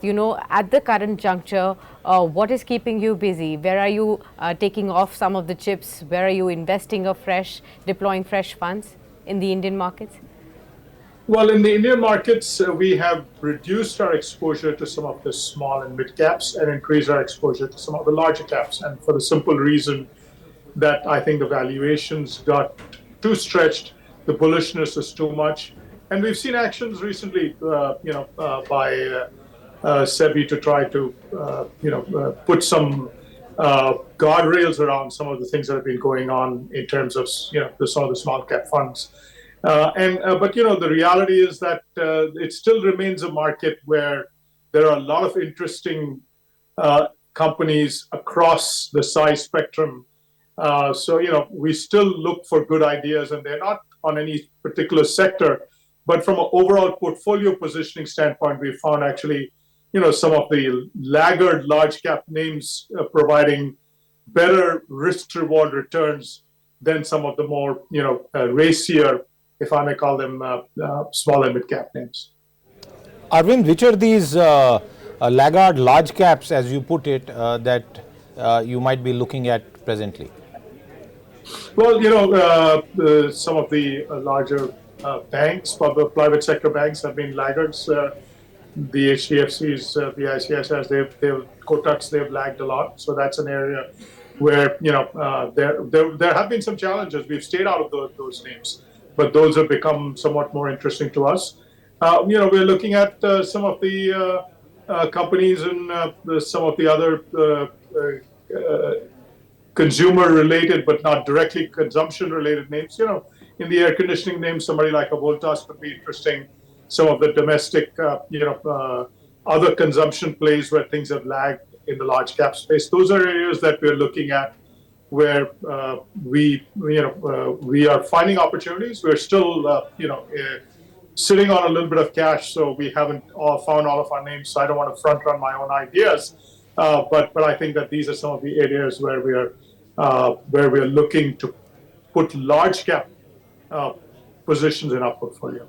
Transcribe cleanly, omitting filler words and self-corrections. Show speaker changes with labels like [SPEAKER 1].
[SPEAKER 1] At the current juncture, what is keeping you busy? Where are you taking off some of the chips? Where are you investing afresh, deploying fresh funds in the Indian markets?
[SPEAKER 2] Well, in the Indian markets, we have reduced our exposure to some of the small and mid caps and increased our exposure to some of the larger caps. And for the simple reason that I think the valuations got too stretched, the bullishness is too much. And we've seen actions recently, by SEBI to try to, put some guardrails around some of the things that have been going on in terms of, some of the small cap funds. But the reality is that it still remains a market where there are a lot of interesting companies across the size spectrum. We still look for good ideas, and they're not on any particular sector. But from an overall portfolio positioning standpoint, we found actually, some of the laggard large cap names providing better risk reward returns than some of the more, racier, if I may call them, small and mid cap names.
[SPEAKER 3] Arvind, which are these laggard large caps, as you put it, that you might be looking at presently?
[SPEAKER 2] Well, some of the larger banks, private sector banks have been laggards. The HDFCs, the ICICIs, Kotaks, they've lagged a lot. So that's an area where, there have been some challenges. We've stayed out of those names, but those have become somewhat more interesting to us. We're looking at some of the companies and some of the other consumer-related, but not directly consumption-related names. In the air conditioning names, somebody like a Voltas could be interesting. Some of the domestic, other consumption plays where things have lagged in the large cap space. Those are areas that we're looking at where we are finding opportunities. We're still, sitting on a little bit of cash, so we haven't found all of our names. So I don't want to front run my own ideas, but I think that these are some of the areas where we are looking to put large cap positions in our portfolio.